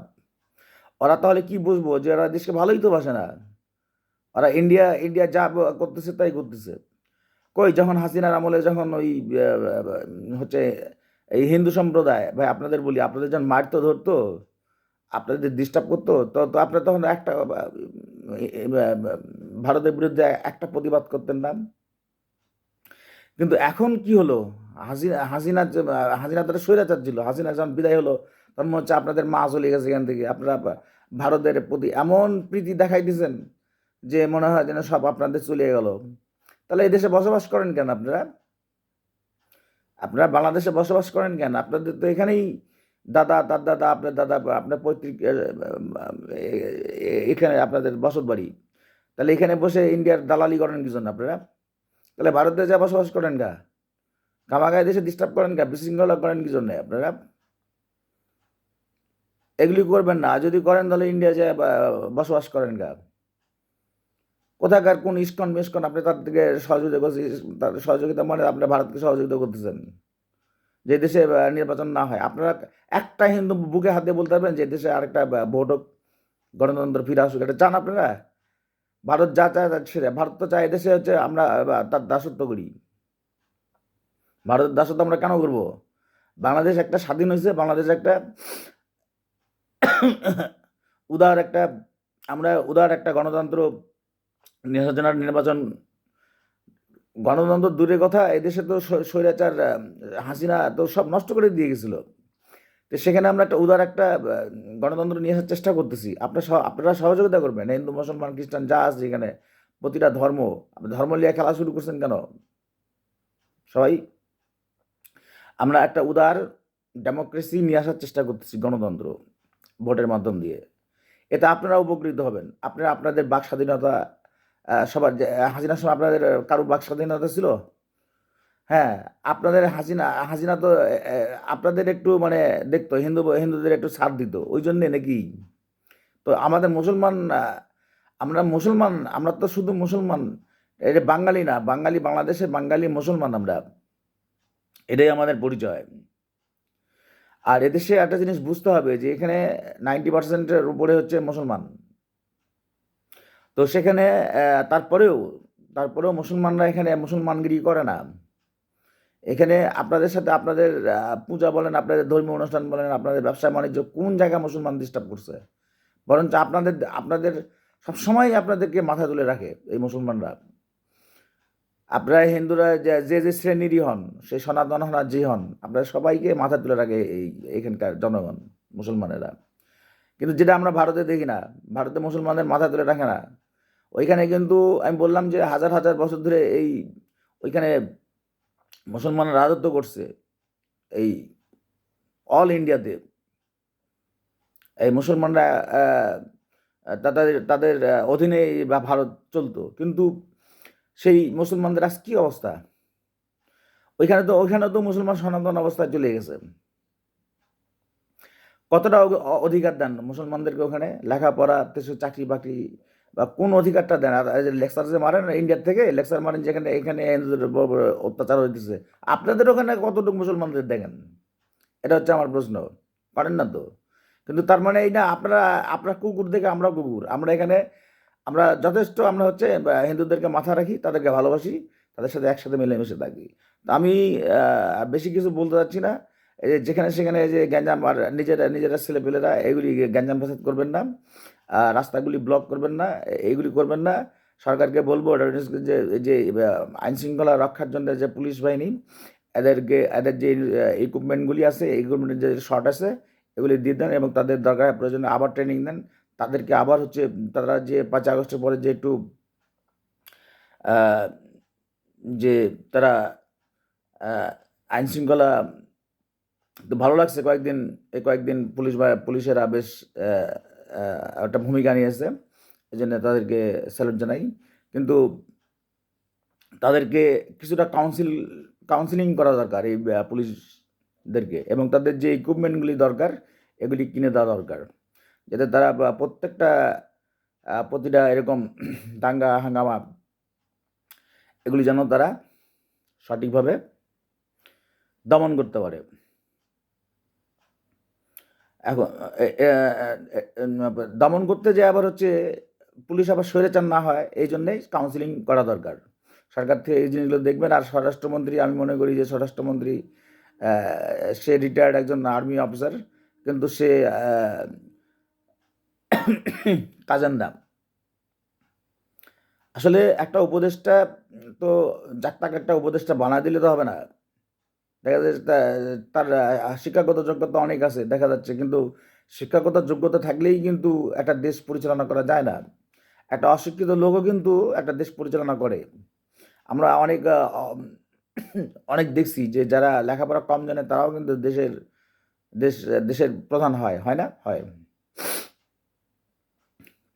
ওরা তাহলে কি বুঝবো যে ওরা দেশকে ভালোই তো বাসে না, ওরা ইন্ডিয়া ইন্ডিয়া যা করতেছে তাই করতেছে। কই যখন হাসিনার আমলে যখন ওই হচ্ছে এই হিন্দু সম্প্রদায়, ভাই আপনাদের বলি, আপনাদের যখন মারতো ধরতো, আপনাদের ডিস্টার্ব করতো, তো তো আপনারা তখন একটা ভারতের বিরুদ্ধে একটা প্রতিবাদ করতেন না। কিন্তু এখন কি হলো, হাসিনা হাসিনা তারা স্বৈরাচার ছিল, হাসিনা যখন বিদায় হলো তখন মনে হচ্ছে আপনাদের মা চলে গেছে এখান থেকে, আপনারা ভারতের প্রতি এমন প্রীতি দেখাই দিয়েছেন যে মনে হয় যেন সব আপনাদের চলে গেল। তাহলে এই দেশে বসবাস করেন কেন আপনারা? আপনারা বাংলাদেশে বসবাস করেন কেন? আপনাদের তো এখানেই দাদা, তার দাদা, আপনার দাদা, আপনার পৈতৃক এখানে আপনাদের বসত বাড়ি। তাহলে এখানে বসে ইন্ডিয়ার দালালি করেন কি জন্য আপনারা? তাহলে ভারতে যা বসবাস করেন গা, খামাগায় দেশে ডিস্টার্ব করেন গা, বিশৃঙ্খলা করেন কি জন্য আপনারা? এগুলি করবেন না। যদি করেন তাহলে ইন্ডিয়া যায় বসবাস করেন গা। কোথাকার কোন ইস্কন মিস্কন আপনি তার থেকে সহযোগিতা করছি, তার সহযোগিতা মানে আপনি ভারতকে সহযোগিতা করতেছেন যে দেশে নির্বাচন না হয়। আপনারা একটা হিন্দু বুকে হাত দিয়ে বলতে পারবেন যে দেশে আরেকটা ভোট হোক, গণতন্ত্র ফিরে আসুক, এটা চান আপনারা? ভারত যা চায় সেটা, ভারত তো চায় দেশে হচ্ছে আমরা তার দাসত্ব করি। ভারতের দাসত্ব আমরা কেন করবো? বাংলাদেশ একটা স্বাধীন হয়েছে, বাংলাদেশ একটা উদার একটা, আমরা উদার একটা গণতন্ত্র, নির্বাচন, গণতন্ত্র দূরের কথা, এদেশে তো স্বৈরাচার হাসিনা তো সব নষ্ট করে দিয়ে গেছিল। তো সেখানে আমরা একটা উদার একটা গণতন্ত্র নিয়ে আসার চেষ্টা করতেছি। আপনারা সহযোগিতা করবেন। হিন্দু, মুসলমান, খ্রিস্টান যা আছে এখানে, প্রতিটা ধর্ম, ধর্ম নিয়ে খেলা শুরু করছেন কেন সবাই? আমরা একটা উদার ডেমোক্রেসি নিয়ে আসার চেষ্টা করতেছি, গণতন্ত্র ভোটের মাধ্যম দিয়ে। এতে আপনারা উপকৃত হবেন। আপনারা আপনাদের বাক স্বাধীনতা, সবার হাসিনার সময় আপনাদের কারো বাক স্বাধীনতা ছিল? হ্যাঁ, আপনাদের হাসিনা তো আপনাদের একটু মানে দেখতো, হিন্দুদের একটু ছাড় দিত, ওই জন্যে নাকি? তো আমাদের মুসলমান, আমরা মুসলমান, আমরা তো শুধু মুসলমান, এটা বাঙালি না, বাঙালি বাংলাদেশের বাঙালি মুসলমান আমরা, এটাই আমাদের পরিচয়। আর এদেশে একটা জিনিস বুঝতে হবে যে এখানে 90%-এর উপরে হচ্ছে মুসলমান। তো সেখানে তারপরেও তারপরেও মুসলমানরা এখানে মুসলমানগিরি করে না। এখানে আপনাদের সাথে আপনাদের পূজা বলেন, আপনাদের ধর্মীয় অনুষ্ঠান বলেন, আপনাদের ব্যবসা বাণিজ্য কোন জায়গায় মুসলমান ডিস্টার্ব করছে? বরঞ্চ আপনাদের আপনাদের সবসময় আপনাদেরকে মাথা তুলে রাখে এই মুসলমানরা। আপনারা হিন্দুরা যে যে শ্রেণীরই হন, সে সনাতন হন আর যে হন, আপনারা সবাইকে মাথা তুলে রাখে এখানকার জনগণ, মুসলমানেরা। কিন্তু যেটা আমরা ভারতে দেখি না, ভারতে মুসলমানদের মাথা তুলে রাখে না। ওইখানে কিন্তু আমি বললাম যে হাজার হাজার বছর ধরে ওইখানে মুসলমানরা রাজত্ব করছে, এই অল ইন্ডিয়াতে। এই মুসলমানরা তাদের তাদের অধীনে বা ভারত চলতো, কিন্তু সেই মুসলমানদের আজ কী অবস্থা? ওইখানে তো মুসলমান সনাতন অবস্থায় চলে গেছে। কতটা অধিকার দেন মুসলমানদেরকে ওখানে? লেখাপড়া, চাকরি বাকরি, বা কোন অধিকারটা দেন? আর লেকচার যে মারেন ইন্ডিয়ার থেকে, লেকচার মারেন যেখানে এখানে অত্যাচার হইতেছে, আপনাদের ওখানে কতটুকু মুসলমানদের দেখেন? এটা হচ্ছে আমার প্রশ্ন। পারেন না তো। কিন্তু তার মানে এই না আপনারা কুকুর দেখে আমরা কুকুর। আমরা এখানে আমরা যথেষ্ট, আমরা হচ্ছে হিন্দুদেরকে মাথা রাখি, তাদেরকে ভালোবাসি, তাদের সাথে একসাথে মিলেমিশে থাকি। তো আমি বেশি কিছু বলতে চাচ্ছি না। এই যে যেখানে সেখানে যে গ্যাঞ্জাম, আর নিজেরা ছেলেপেলেরা এগুলি গ্যাঞ্জাম ফাসাদ করবেন না, রাস্তাগুলি ব্লক করবেন না, এইগুলি করবেন না। সরকারকে বলবো যে আইন শৃঙ্খলা রক্ষার জন্য যে পুলিশ বাহিনী এদের যে ইকুইপমেন্টগুলি আছে, ইকুইপমেন্টের যে শর্ট আছে, এগুলি দিয়ে দেন এবং তাদের দরকার প্রয়োজনে আবার ট্রেনিং দেন। তাদেরকে আবার হচ্ছে তারা যে 5 আগস্টের পরে যে একটু যে তারা আইন শৃঙ্খলা তো ভালো লাগছে কয়েকদিন পুলিশেরা বেশ একটা ভূমিকা নিয়েছে, এই জন্য তাদেরকে স্যালুট জানাই। কিন্তু তাদেরকে কিছুটা কাউন্সিলিং করা দরকার এই পুলিশদেরকে, এবং তাদের যে ইকুইপমেন্টগুলি দরকার এগুলি কিনে দেওয়া দরকার, যাতে তারা প্রতিটা এরকম দাঙ্গা হাঙ্গামা এগুলি যেন তারা সঠিকভাবে দমন করতে পারে। এখন দমন করতে যে আবার হচ্ছে পুলিশ আবার স্বৈরাচার না হয়, এই জন্যেই কাউন্সিলিং করা দরকার। সরকার থেকে এই জিনিসগুলো দেখবেন। আর স্বরাষ্ট্রমন্ত্রী, আমি মনে করি যে স্বরাষ্ট্রমন্ত্রী সে রিটায়ার্ড একজন আর্মি অফিসার, কিন্তু সে কাজান্ডা। আসলে একটা উপদেষ্টা তো তাকে একটা উপদেষ্টা বানা দিলে তো হবে না। দেখা যাচ্ছে তার শিক্ষাগত যোগ্যতা অনেক আছে দেখা যাচ্ছে, কিন্তু শিক্ষাগত যোগ্যতা থাকলেই কিন্তু একটা দেশ পরিচালনা করা যায় না। একটা অশিক্ষিত লোকও কিন্তু একটা দেশ পরিচালনা করে। আমরা অনেক দেখছি যে যারা লেখাপড়া কম জানে তারাও কিন্তু দেশের প্রধান হয় না? হয়।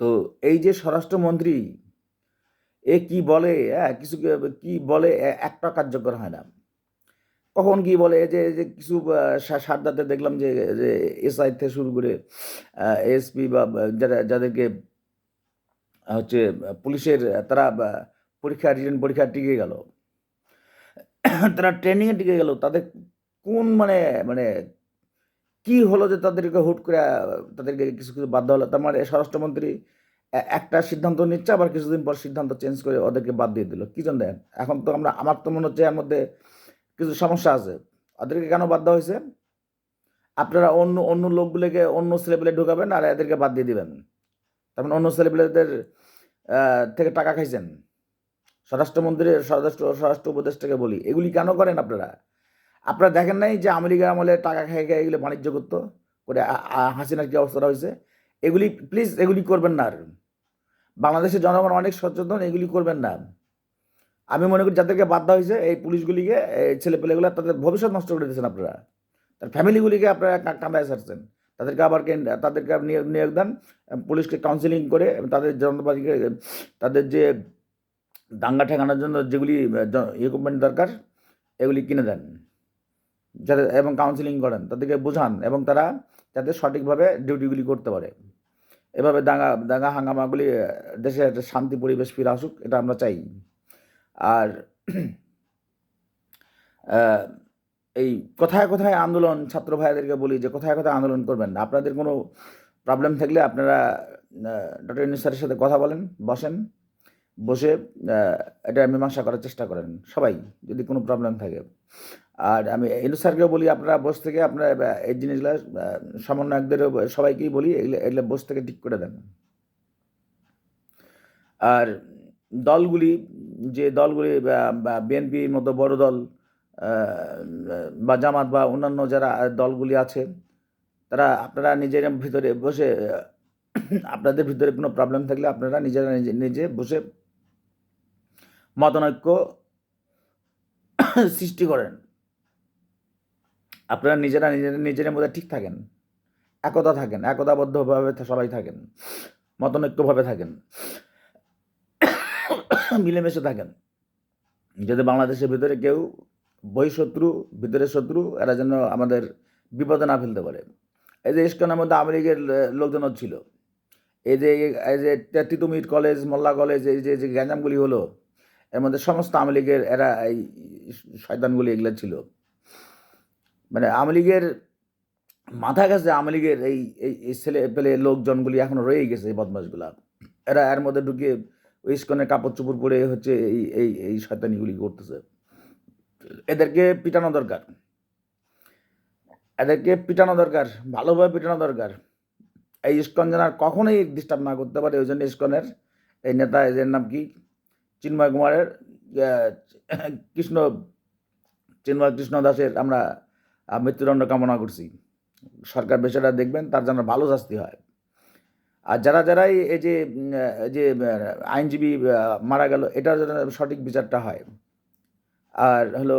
তো এই যে স্বরাষ্ট্রমন্ত্রী, এ কি বলে, কি বলে, একটা কার্যকর হয় না। কখন কি বলে যে কিছু সারদাতে দেখলাম যে এসআই থেকে শুরু করে এসপি বা যাদেরকে হচ্ছে পুলিশের, তারা রিটেন পরীক্ষা টিকে গেল, তারা ট্রেনিংয়ে টিকে গেল। তাদের কোন মানে কি হলো যে তাদেরকে হুট করে তাদেরকে কিছু বাধ্য হলো? তার মানে স্বরাষ্ট্রমন্ত্রী একটা সিদ্ধান্ত নিচ্ছে, আবার কিছুদিন পর সিদ্ধান্ত চেঞ্জ করে ওদেরকে বাদ দিয়ে দিল। কি জন্য? এখন তো আমার তো মনে হচ্ছে এর মধ্যে কিছু সমস্যা আছে। ওদেরকে কেন বাদ দেওয়া হয়েছে? আপনারা অন্য লোকগুলোকে অন্য ছেলেপেলে ঢুকাবেন আর এদেরকে বাদ দিয়ে দিবেন। তার মানে অন্য ছেলেপেলেদের থেকে টাকা খাইছেন। স্বরাষ্ট্রমন্ত্রীর স্বরাষ্ট্র উপদেষ্টাকে বলি, এগুলি কেন করেন আপনারা? আপনারা দেখেন নাই যে আওয়ামী লীগের আমলে টাকা খেয়ে এগুলো বাণিজ্য করতো করে হাসিনার কি অবস্থাটা হয়েছে? এগুলি প্লিজ এগুলি করবেন না। আর বাংলাদেশের জনগণ অনেক সচেতন, এগুলি করবেন না। আমি মনে করি যাদেরকে বাদ দেওয়া হয়েছে এই পুলিশগুলিকে, এই ছেলেপেলেগুলো, তাদের ভবিষ্যৎ নষ্ট করে দিয়েছেন আপনারা। তার ফ্যামিলিগুলিকে আপনারা কাঁদায় ছাড়ছেন। তাদেরকে নিয়োগ দেন, পুলিশকে কাউন্সিলিং করে তাদের জনতাবাদীকে, তাদের যে দাঙ্গা ঠেকানোর জন্য যেগুলি ইকুইপমেন্ট দরকার এগুলি কিনে দেন, যাতে এবং কাউন্সিলিং করেন, তাদেরকে বোঝান, এবং তারা যাতে সঠিকভাবে ডিউটিগুলি করতে পারে। এভাবে দাঙ্গা হাঙ্গামাগুলি দেশে একটা শান্তি পরিবেশ ফিরে আসুক, এটা আমরা চাই। আর এই কোথায় আন্দোলন, ছাত্র ভাইদেরকে বলি যে কোথায় আন্দোলন করবেন না। আপনাদের কোনো প্রবলেম থাকলে আপনারা ডক্টর ইউনূস স্যারের সাথে কথা বলেন, বসে এটা মীমাংসা করার চেষ্টা করেন সবাই, যদি কোনো প্রবলেম থাকে। আর আমি ইউনূস স্যারকেও বলি, আপনারা বসে থেকে আপনারা এই জিনিসগুলো সমন্বয়কদের সবাইকেই বলি এগুলো বসে থেকে ঠিক করে দেন। আর দলগুলি বিএনপির মতো বড় দল বা জামাত বা অন্যান্য যারা দলগুলি আছে, তারা আপনারা নিজের ভিতরে বসে আপনাদের ভিতরে কোনো প্রবলেম থাকলে আপনারা নিজে বসে মতানৈক্য সৃষ্টি করেন। আপনারা নিজের মধ্যে ঠিক থাকেন, একতাবদ্ধভাবে সবাই থাকেন, মতানৈক্যভাবে থাকেন, মিলেমিশে থাকেন, যাতে বাংলাদেশের ভিতরে কেউ ভিতরের শত্রু এরা যেন আমাদের বিপদে না ফেলতে পারে। এই যে ইস্কনের মধ্যে আওয়ামী লীগের লোকজন ছিল, এই যে তিতুমির কলেজ, মোল্লা কলেজ, এই যে গ্যাঞ্জামগুলি হলো, এর মধ্যে সমস্ত আওয়ামী লীগের এরা এই শয়তানগুলি এগুলো ছিল। মানে আওয়ামী লীগের মাথা গেছে, আওয়ামী লীগের এই ছেলে পেলে লোকজনগুলি এখনো রয়েই গেছে, এই বদমাশগুলা। এরা এর মধ্যে ঢুকিয়ে ওই ইস্কনের কাপড় চোপড় পরে হচ্ছে এই শয়তানিগুলি করতেছে। এদেরকে পিটানো দরকার, ভালোভাবে পিটানো দরকার। এই ইস্কন যেন আর কখনোই ডিস্টার্ব না করতে পারে। ওই জন্য ইস্কনের এই নেতা এদের নাম কি, চিন্ময় কুমারের, কৃষ্ণ চিন্ময় কৃষ্ণ দাসের আমরা মৃত্যুদণ্ড কামনা করছি। সরকার বিষয়টা দেখবেন, তার যেন ভালো শাস্তি হয়। আর যারাই এই যে আইনজীবী মারা গেল, এটার জন্য সঠিক বিচারটা হয়। আর হলো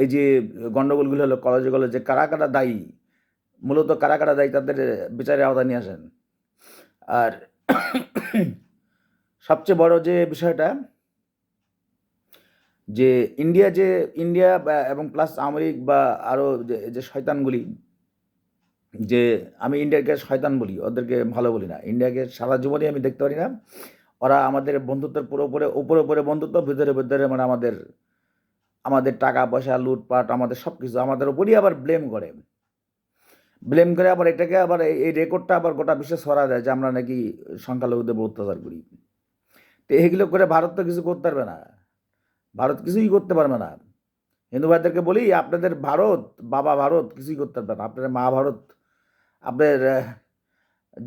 এই যে গণ্ডগোলগুলো হলো কলেজে কারা দায়ী, মূলত কারা দায়ী তাদের বিচারের আওতায় নিয়ে আসেন। আর সবচেয়ে বড় যে বিষয়টা, যে ইন্ডিয়া এবং প্লাস আওয়ামী লীগ বা আরও যে শয়তানগুলি, যে আমি ইন্ডিয়াকে শয়তান বলি, ওদেরকে ভালো বলি না। ইন্ডিয়াকে সারা জীবনই আমি দেখতে পারি না। ওরা আমাদের বন্ধুত্বের উপরে বন্ধুত্ব, ভিতরে মানে আমাদের টাকা পয়সা লুটপাট, আমাদের সব কিছু আমাদের উপরই আবার ব্লেম করে আবার এটাকে আবার এই রেকর্ডটা আবার গোটা বিশ্বে ছড়া দেয় যে আমরা নাকি সংখ্যালঘুদের উপর অত্যাচার করি। তো এগুলো করে ভারত তো কিছু করতে পারবে না, ভারত কিছুই করতে পারবে না। হিন্দু ভাইদেরকে বলি, আপনাদের ভারত, বাবা ভারত কিছুই করতে পারবে না। আপনাদের মা ভারত, আপনাদের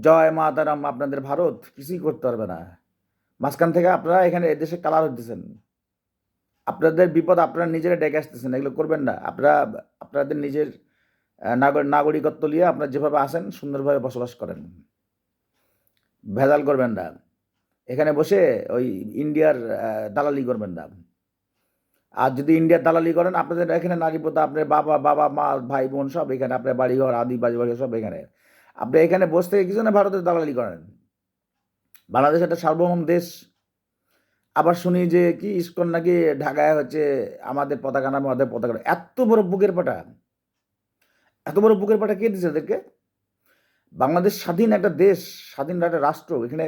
জয় মা তারাম, আপনাদের ভারত কিছুই করতে পারবে না। মাঝখান থেকে আপনারা এখানে এদেশে কালার হতেছেন, আপনাদের বিপদ আপনারা নিজেরা ডেকে আসতেছেন। এগুলো করবেন না। আপনাদের নিজের নাগরিকত্ব নিয়ে আপনারা যেভাবে আসেন সুন্দরভাবে বসবাস করেন, ভেজাল করবেন না। এখানে বসে ওই ইন্ডিয়ার দালালি করবেন না। আর যদি ইন্ডিয়ার দালালি করেন, আপনাদের এখানে নারী প্রথা, আপনার বাবা মা ভাই বোন সব এখানে, আপনার বাড়িঘর আদি বাড়ি সব এখানে। আপনি এখানে বসে থেকে কিছু না ভারতের দালালি করেন। বাংলাদেশ একটা সার্বভৌম দেশ। আবার শুনি যে কি ইস্কন নাকি ঢাকায় হচ্ছে আমাদের পতাকা নামে ওদের পতাকা। এত বড় বুকের পাটা কে দিচ্ছে এদেরকে? বাংলাদেশ স্বাধীন একটা দেশ, স্বাধীন একটা রাষ্ট্র। এখানে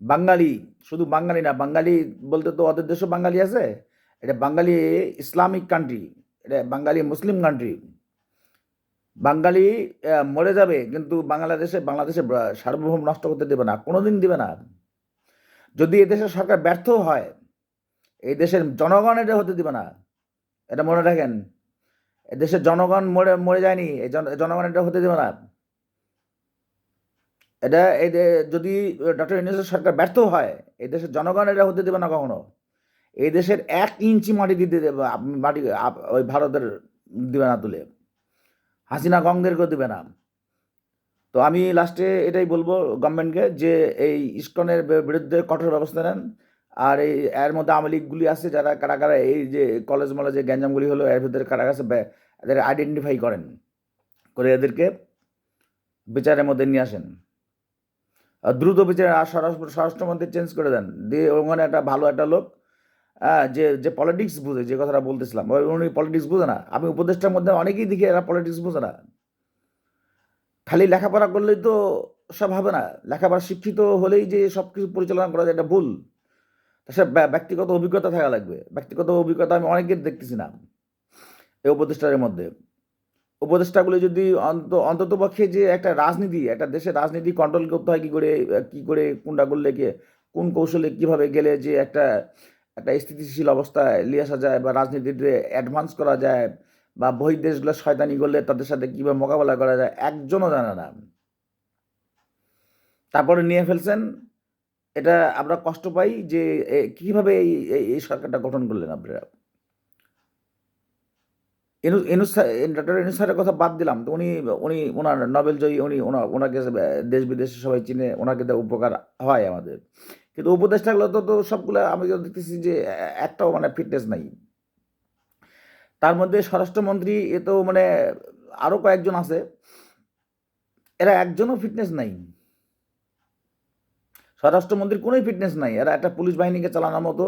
বাঙালি, শুধু বাঙালি না, বাঙালি বলতে তো ওদের দেশও বাঙালি আছে। এটা বাঙালি ইসলামিক কান্ট্রি, এটা বাঙালি মুসলিম কান্ট্রি। বাঙালি মরে যাবে, কিন্তু বাংলাদেশে সার্বভৌম নষ্ট করতে দেবে না, কোনোদিন দিবে না। যদি এদেশের সরকার ব্যর্থ হয়, এই দেশের জনগণ এটা হতে দিবে না। এটা মনে রাখেন, এদেশের জনগণ মরে যায়নি, এই জনগণ এটা হতে দেবে না। এটা যদি ডক্টর ইউনূসের সরকার ব্যর্থ হয়, এই দেশের জনগণ এটা হতে দেবে না কখনো। এই দেশের 1 ইঞ্চি মাটি দিতে দেবে, ওই ভারতের দিবে না তুলে, হাসিনা কংদেরকেও দিবে না। তো আমি লাস্টে এটাই বলবো গভর্নমেন্টকে, যে এই ইস্কনের বিরুদ্ধে কঠোর ব্যবস্থা নেন। আর এর মধ্যে আওয়ামী লীগগুলি আছে, যারা কারা এই যে কলেজে গ্যাঞ্জামগুলি হলো, এর ভিতরে কারা আছে এদের আইডেন্টিফাই করেন, করে এদেরকে বিচারের মধ্যে নিয়ে আসেন। দ্রুত বিচারে। আর স্বরাষ্ট্রমন্ত্রী চেঞ্জ করে দেন, দিয়ে ওখানে একটা ভালো একটা লোক, যে পলিটিক্স বুঝে, যে কথাটা বলতেছিলাম, উনি পলিটিক্স বুঝে না। আমি উপদেষ্টার মধ্যে অনেকেই দেখি এরা পলিটিক্স বুঝে না। খালি লেখাপড়া করলেই তো সব হবে না। লেখাপড়া শিক্ষিত হলেই যে সব কিছু পরিচালনা করা যায়, এটা ভুল। সে ব্যক্তিগত অভিজ্ঞতা থাকা লাগবে। ব্যক্তিগত অভিজ্ঞতা আমি অনেকের দেখতেছি না এই উপদেষ্টাদের মধ্যে। উপদেষ্টাগুলি যদি অন্ততপক্ষে যে একটা দেশের রাজনীতি কন্ট্রোল করতে হয়, কি করে কোনটা করলে কোন কৌশলে কিভাবে গেলে যে একটা স্থিতিশীল অবস্থায় নিয়ে আসা যায়, বা রাজনীতিতে অ্যাডভান্স করা যায়, বা বহির্দেশগুলো শয়তানি করলে তাদের সাথে কীভাবে মোকাবেলা করা যায়, একজনও জানে না। তারপরে নিয়ে ফেলছেন। এটা আমরা কষ্ট পাই যে কীভাবে এই সরকারটা গঠন করলেন আপনারা। ডক্টর ইউনূস স্যারের কথা বাদ দিলাম, তো উনি ওনার নোবেল জয়ী, ওনাকে দেশ বিদেশে সবাই চিনে, ওনাকে তো উপকার হয় আমাদের। কিন্তু উপদেষ্টাগুলো তো সবগুলো আমি দেখতেছি যে একটাও মানে ফিটনেস নাই। তার মধ্যে স্বরাষ্ট্রমন্ত্রী এ তো মানে আরও কয়েকজন আছে, এরা একজনও ফিটনেস নাই। স্বরাষ্ট্রমন্ত্রীর কোনোই ফিটনেস নাই। এরা একটা পুলিশ বাহিনীকে চালানোর মতো,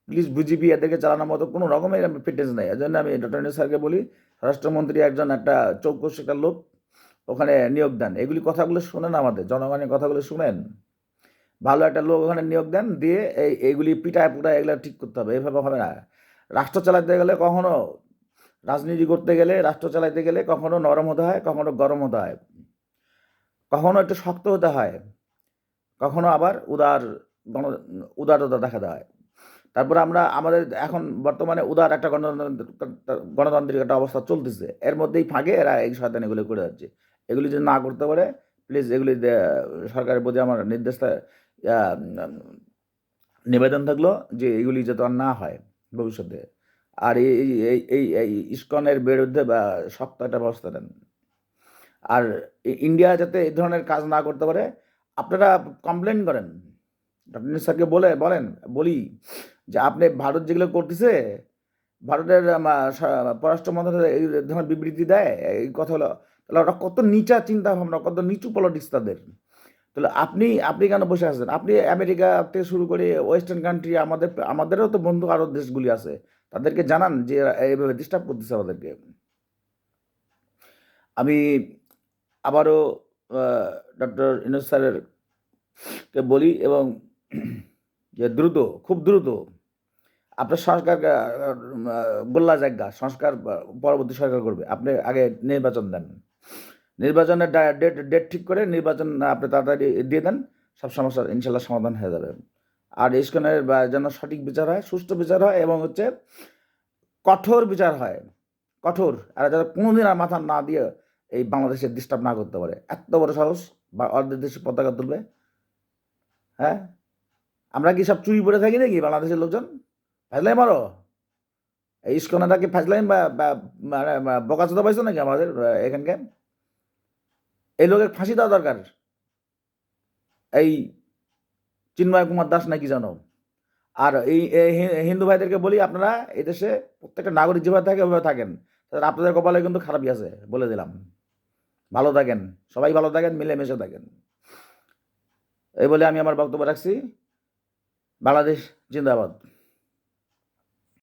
পুলিশ বিজিবি এদেরকে চালানোর মতো কোনো রকমের ফিটনেস নাই। এই জন্য আমি ডক্টর ইউনূস স্যারকে বলি, স্বরাষ্ট্রমন্ত্রী একজন একটা চৌকস একটা লোক ওখানে নিয়োগ দেন। এগুলি কথাগুলো শুনেন, আমাদের জনগণের কথাগুলো শুনেন। ভালো একটা লোক ওখানে নিয়োগ দেন, দিয়ে এইগুলি পিটায় এগুলো ঠিক করতে হবে। এভাবে হবে না। রাষ্ট্র চালাতে গেলে কখনো, রাজনীতি করতে গেলে, রাষ্ট্র চালাতে গেলে কখনো নরম হতে হয়, কখনো গরম হতে হয়, কখনো একটু শক্ত হতে হয়, কখনো আবার উদারতা দেখাতে হয়। তারপরে আমাদের এখন বর্তমানে উদার একটা গণতান্ত্রিক একটা অবস্থা চলতেছে, এর মধ্যেই ফাঁকে এরা এই শয়তানিগুলো করে যাচ্ছে। এগুলি যদি না করতে পারে, প্লিজ এগুলি সরকারের প্রতি আমার নির্দেশ নিবেদন থাকলো যে এগুলি যাতে আর না হয় ভবিষ্যতে। আর এই ইস্কনের বিরুদ্ধে বা শক্ত একটা ব্যবস্থা নেন। আর ইন্ডিয়া যাতে এই ধরনের কাজ না করতে পারে আপনারা কমপ্লেন করেন, ডক্টর ইউনূস স্যারকে বলেন বলি যে আপনি ভারত যেগুলো করতেছে, ভারতের পররাষ্ট্র মন্ত্রণালয় এই ধরনের বিবৃতি দেয়, এই কথা হলো, তাহলে ওরা কত নিচা চিন্তা ভাবনা, কত নিচু পলিটিক্স তাদের। তাহলে আপনি কেন বসে আছেন? আপনি আমেরিকা থেকে শুরু করে ওয়েস্টার্ন কান্ট্রি, আমাদেরও তো বন্ধু আরও দেশগুলি আছে, তাদেরকে জানান যে এরা এইভাবে ডিস্টার্ব করতেছে আমাদেরকে। আমি আবারও ডক্টর ইউনূস স্যারেরকে বলি এবং যে খুব দ্রুত আপনার সরকার গোল্লা জায়গা সংস্কার পরবর্তী সরকার করবে। আপনি আগে নির্বাচন দেন, নির্বাচনের ডেট ঠিক করে নির্বাচন আপনি তাড়াতাড়ি দিয়ে দেন, সব সমস্যার ইনশাল্লাহ সমাধান হয়ে যাবে। আর ইস্কনের যেন সঠিক বিচার হয়, সুষ্ঠু বিচার হয় এবং হচ্ছে কঠোর বিচার হয়, কঠোর। আর যারা কোনোদিন আর মাথা না দিয়ে এই বাংলাদেশের ডিস্টার্ব না করতে পারে, এত বড় সাহস বা অর্ধেক দেশে পতাকা তুলবে। হ্যাঁ, আমরা কি সব চুরি পরে থাকি নাকি বাংলাদেশের লোকজন? ফাজলাই মারো, এই ইস্কনেরা কি ফাজলাই মানে বোকাচোদা পাইছো নাকি আমাদের এখানকার? এই লোকের ফাঁসি দেওয়া দরকার, এই চিন্ময় কুমার দাস নাকি জানো। আর এই হিন্দু ভাইদেরকে বলি, আপনারা এই দেশে প্রত্যেকটা নাগরিক যেভাবে থাকে ওইভাবে থাকেন, তাহলে আপনাদের কপালে কিন্তু খারাপই আছে, বলে দিলাম। ভালো থাকেন, সবাই ভালো থাকেন, মিলেমিশে থাকেন। এই বলে আমি আমার বক্তব্য রাখছি। বাংলাদেশ জিন্দাবাদ।